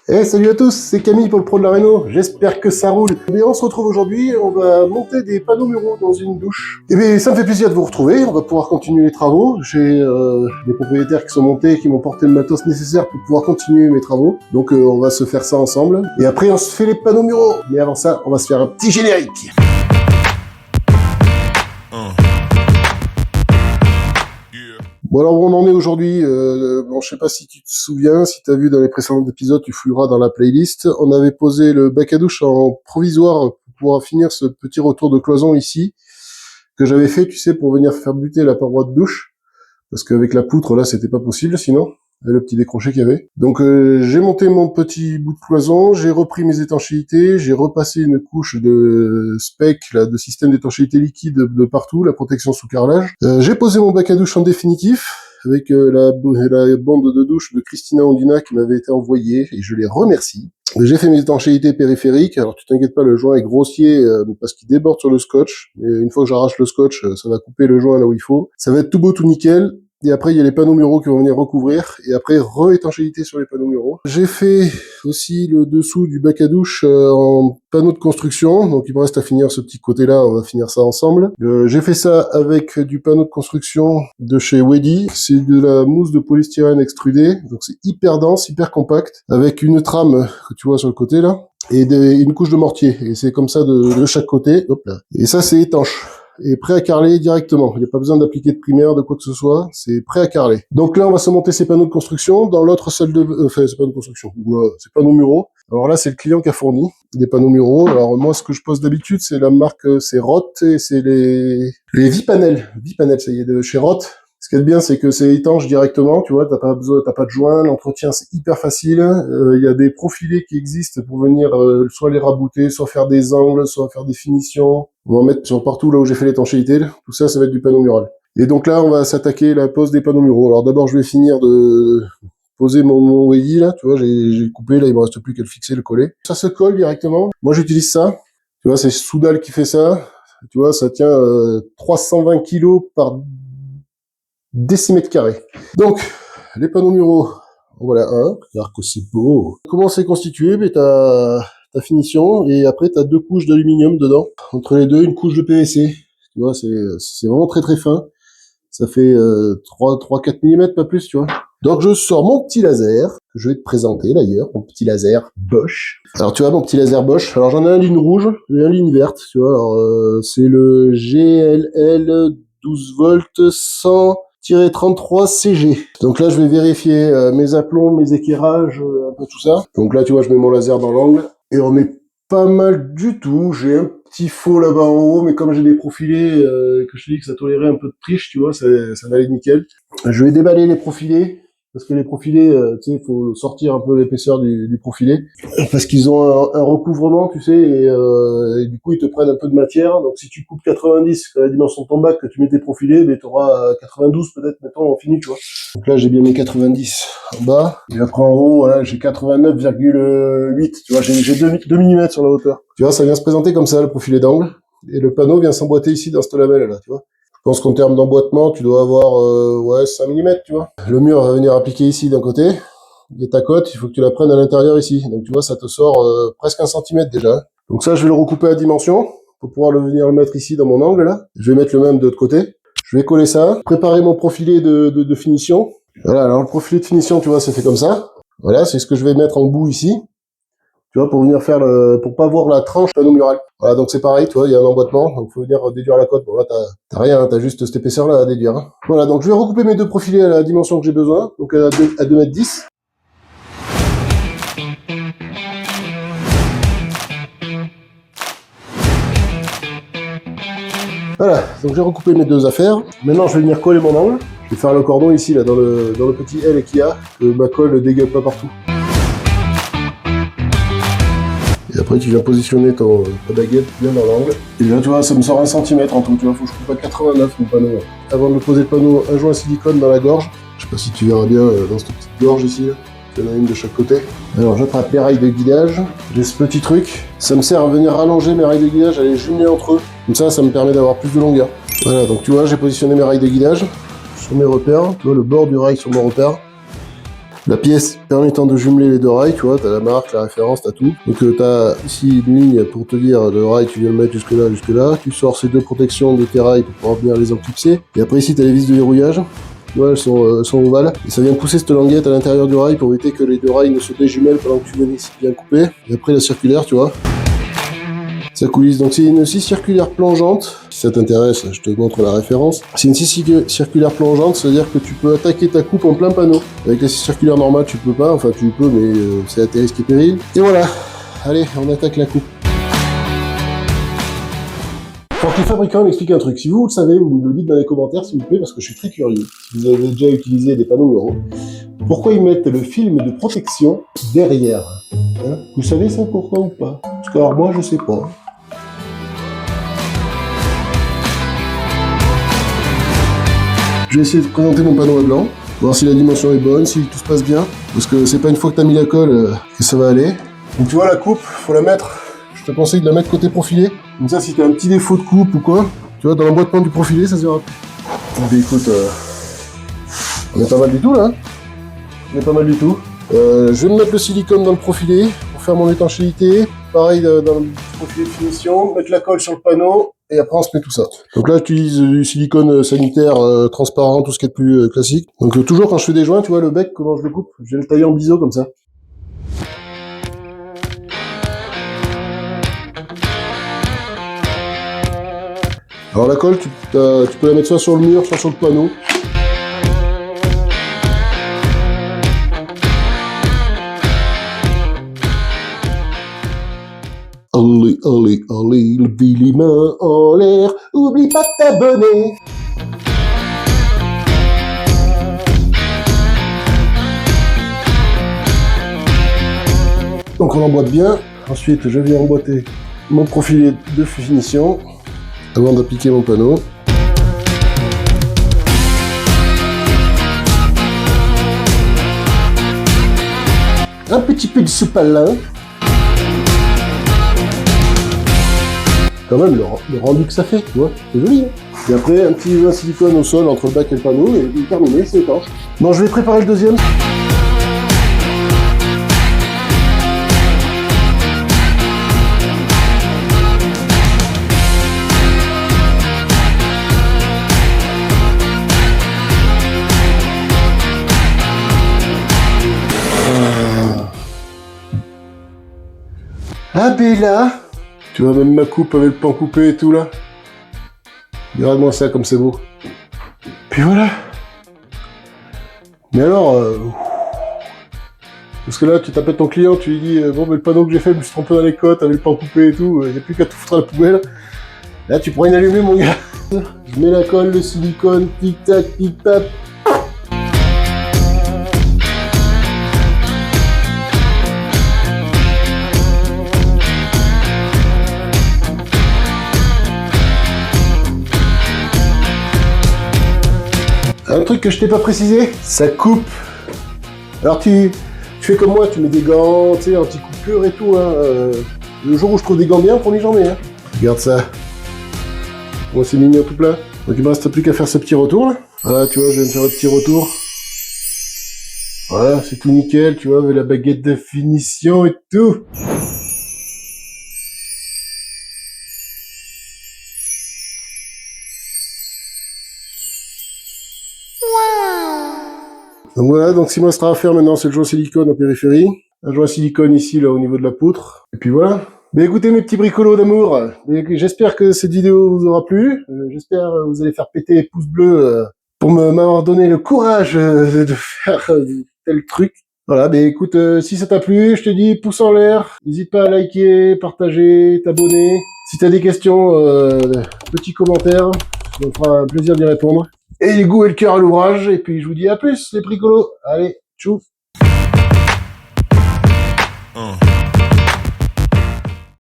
Hey, salut à tous, c'est Camille pour le Pro de la Réno, j'espère que ça roule. Et on se retrouve aujourd'hui, on va monter des panneaux muraux dans une douche. Et bien ça me fait plaisir de vous retrouver, on va pouvoir continuer les travaux. J'ai des propriétaires qui sont montés, qui m'ont porté le matos nécessaire pour pouvoir continuer mes travaux. Donc on va se faire ça ensemble. Et après on se fait les panneaux muraux. Mais avant ça, on va se faire un petit générique. Bon alors on en est aujourd'hui, bon je sais pas si tu te souviens, si tu as vu dans les précédents épisodes, tu fouilleras dans la playlist. On avait posé le bac à douche en provisoire pour pouvoir finir ce petit retour de cloison ici, que j'avais fait, tu sais, pour venir faire buter la paroi de douche, parce qu'avec la poutre là c'était pas possible sinon, le petit décroché qu'il y avait. Donc j'ai monté mon petit bout de cloison, j'ai repris mes étanchéités, j'ai repassé une couche de spec, là, de système d'étanchéité liquide de partout, la protection sous carrelage. J'ai posé mon bac à douche en définitif, avec la bande de douche de Christina Ondina qui m'avait été envoyée, et je les remercie. J'ai fait mes étanchéités périphériques, alors tu t'inquiètes pas, le joint est grossier parce qu'il déborde sur le scotch, et une fois que j'arrache le scotch, ça va couper le joint là où il faut. Ça va être tout beau, tout nickel. Et après, il y a les panneaux muraux qui vont venir recouvrir. Et après, re-étanchéité sur les panneaux muraux. J'ai fait aussi le dessous du bac à douche en panneaux de construction. Donc, il me reste à finir ce petit côté-là. On va finir ça ensemble. J'ai fait ça avec du panneau de construction de chez Wedi. C'est de la mousse de polystyrène extrudée. Donc, c'est hyper dense, hyper compact. Avec une trame que tu vois sur le côté, là. Et une couche de mortier. Et c'est comme ça de chaque côté. Hop là. Et ça, c'est étanche. Et prêt à carreler directement. Il n'y a pas besoin d'appliquer de primaire, de quoi que ce soit. C'est prêt à carreler. Donc là, on va se monter ces panneaux de construction. Dans l'autre salle de... Enfin, c'est pas de construction. C'est panneaux muraux. Alors là, c'est le client qui a fourni des panneaux muraux. Alors moi, ce que je pose d'habitude, c'est la marque, c'est Roth et c'est les Vipanel. Vipanel, ça y est, de chez Roth. Ce qui est bien, c'est que c'est étanche directement, tu vois, t'as pas de joint, l'entretien c'est hyper facile. Il y a des profilés qui existent pour venir soit les rabouter, soit faire des angles, soit faire des finitions. On va en mettre sur partout là où j'ai fait l'étanchéité. Tout ça, ça va être du panneau mural. Et donc là, on va s'attaquer à la pose des panneaux muraux. Alors d'abord, je vais finir de poser mon Wedi là, tu vois, j'ai coupé, là il me reste plus qu'à le fixer, le coller. Ça se colle directement. Moi, j'utilise ça. Tu vois, c'est Soudal qui fait ça. Tu vois, ça tient 320 kg par décimètre carré. Donc, les panneaux muraux, voilà un, regarde que c'est beau. Comment c'est constitué? Ben, t'as ta finition, et après t'as deux couches d'aluminium dedans. Entre les deux, une couche de PVC. Tu vois, c'est vraiment très très fin. Ça fait 3-4 mm, pas plus, tu vois. Donc je sors mon petit laser, que je vais te présenter d'ailleurs, mon petit laser Bosch. Alors tu vois, mon petit laser Bosch, alors j'en ai un ligne rouge et un ligne verte, tu vois. Alors c'est le GLL 12 volts 100-33 CG. Donc là, je vais vérifier mes aplombs, mes éclairages, un peu tout ça. Donc là, tu vois, je mets mon laser dans l'angle et on est pas mal du tout. J'ai un petit faux là-bas en haut, mais comme j'ai des profilés, que je te dis que ça tolérait un peu de triche, tu vois, ça va aller nickel. Je vais déballer les profilés, parce que les profilés, tu sais, il faut sortir un peu l'épaisseur du profilé, parce qu'ils ont un recouvrement, tu sais, et du coup, ils te prennent un peu de matière. Donc, si tu coupes 90, la dimension de ton bac, que tu mets tes profilés, ben, tu auras 92 peut-être, mettons, en fini, tu vois. Donc là, j'ai bien mis 90 en bas, et après en haut, voilà, j'ai 89,8, tu vois, j'ai 2 mm sur la hauteur. Tu vois, ça vient se présenter comme ça, le profilé d'angle, et le panneau vient s'emboîter ici dans cette lamelle-là, tu vois. Je pense qu'en termes d'emboîtement, tu dois avoir ouais, 5 mm, tu vois. Le mur va venir appliquer ici d'un côté, et ta cote, il faut que tu la prennes à l'intérieur ici. Donc tu vois, ça te sort presque 1 cm déjà. Donc ça, je vais le recouper à dimension, pour pouvoir venir le mettre ici dans mon angle, là. Je vais mettre le même de l'autre côté. Je vais coller ça, préparer mon profilé de finition. Voilà, alors le profilé de finition, tu vois, c'est fait comme ça. Voilà, c'est ce que je vais mettre en bout ici. Tu vois, pour venir faire pour pas voir la tranche panneau mural. Voilà, donc c'est pareil, tu vois, il y a un emboîtement, donc faut venir déduire la cote. Bon là, t'as rien, hein, t'as juste cette épaisseur-là à déduire. Hein. Voilà, donc je vais recouper mes deux profilés à la dimension que j'ai besoin, donc à 2,10 m. Voilà, donc j'ai recoupé mes deux affaires. Maintenant, je vais venir coller mon angle. Je vais faire le cordon ici, là, dans le petit L qu'il y a, que ma colle ne dégueule pas partout. Et après, tu viens positionner ta baguette bien dans l'angle. Et là, tu vois, ça me sort 1 cm en tout. Tu vois, faut que je coupe à 89 mon panneau. Avant de poser le panneau, un joint silicone dans la gorge. Je sais pas si tu verras bien dans cette petite gorge ici. Là. Il y en a une de chaque côté. Alors, j'attrape les rails de guidage. J'ai ce petit truc. Ça me sert à venir rallonger mes rails de guidage, à les jumeler entre eux. Comme ça me permet d'avoir plus de longueur. Voilà, donc tu vois, j'ai positionné mes rails de guidage sur mes repères. Tu vois, le bord du rail sur mon repère. La pièce permettant de jumeler les deux rails, tu vois, t'as la marque, la référence, t'as tout. Donc t'as ici une ligne pour te dire le rail, tu viens le mettre jusque là. Tu sors ces deux protections de tes rails pour pouvoir venir les enclipser. Et après ici t'as les vis de verrouillage. Tu vois, elles sont ovales. Et ça vient pousser cette languette à l'intérieur du rail pour éviter que les deux rails ne se déjumellent pendant que tu viens ici bien couper. Et après la circulaire, tu vois. Ça coulisse. Donc c'est une scie circulaire plongeante. Si ça t'intéresse, je te montre la référence. C'est une scie circulaire plongeante, c'est-à-dire que tu peux attaquer ta coupe en plein panneau. Avec la scie circulaire normale, tu peux pas. Enfin, tu peux, mais c'est à tes risques et périls. Et voilà. Allez, on attaque la coupe. Pour que les fabricants m'expliquent un truc. Si vous le savez, vous me le dites dans les commentaires, s'il vous plaît, parce que je suis très curieux. Si vous avez déjà utilisé des panneaux muraux, pourquoi ils mettent le film de protection derrière, hein? Vous savez ça pourquoi ou pas? Parce que alors moi, je sais pas. Je vais essayer de présenter mon panneau à blanc, voir si la dimension est bonne, si tout se passe bien, parce que c'est pas une fois que t'as mis la colle que ça va aller. Donc tu vois la coupe, faut la mettre, je te conseille de la mettre côté profilé, comme ça si t'as un petit défaut de coupe ou quoi, tu vois dans l'emboîtement du profilé ça se verra plus. Donc écoute, on est pas mal du tout là, hein. On est pas mal du tout. Je vais me mettre le silicone dans le profilé pour faire mon étanchéité, pareil dans le profilé de finition, mettre la colle sur le panneau, et après on se met tout ça. Donc là j'utilise du silicone sanitaire transparent, tout ce qui est de plus classique. Donc toujours quand je fais des joints, tu vois le bec, comment je le coupe, je vais le tailler en biseau comme ça. Alors la colle, tu peux la mettre soit sur le mur, soit sur le panneau. Allez, allez, allez, levez les mains en l'air, oublie pas de t'abonner. Donc on emboîte bien, ensuite je viens emboîter mon profilé de finition avant d'appliquer mon panneau. Un petit peu de soupe à lin. Quand même, le rendu que ça fait, tu vois, c'est joli. Hein. Et après, un petit joint silicone au sol entre le bac et le panneau, et terminé, c'est étanche. Bon, je vais préparer le deuxième. Ah, Bella! Tu vois, même ma coupe avec le pan coupé et tout, là. Regarde-moi ça, comme c'est beau. Puis voilà. Mais alors... Parce que là, tu t'appelles ton client, tu lui dis « Bon, mais le panneau que j'ai fait, je me suis trompé dans les côtes, avec le pan coupé et tout, il n'y a plus qu'à tout foutre à la poubelle. » Là, tu prends une allumée, mon gars. Je mets la colle, le silicone, tic-tac, tic-tac. Un truc que je t'ai pas précisé, ça coupe. Alors tu fais comme moi, tu mets des gants, tu sais, anti-coupure et tout. Hein. Le jour où je trouve des gants bien, pour j'en mets. Hein. Regarde ça. Moi c'est mignon tout plein. Donc il me reste plus qu'à faire ce petit retour là. Voilà, tu vois, je viens de faire le petit retour. Voilà, c'est tout nickel, tu vois, avec la baguette de finition et tout. Donc voilà, donc ce qu'il me restera à faire maintenant, c'est le joint silicone en périphérie. Un joint silicone ici, là, au niveau de la poutre. Et puis voilà. Mais écoutez, mes petits bricolos d'amour, j'espère que cette vidéo vous aura plu. J'espère que vous allez faire péter les pouces bleus pour m'avoir donné le courage de faire tel truc. Voilà, mais écoute, si ça t'a plu, je te dis pouce en l'air. N'hésite pas à liker, partager, t'abonner. Si t'as des questions, petits commentaires. Ça me fera un plaisir d'y répondre. Et les goûts et le cœur à l'ouvrage. Et puis je vous dis à plus, les bricolos. Allez, tchou.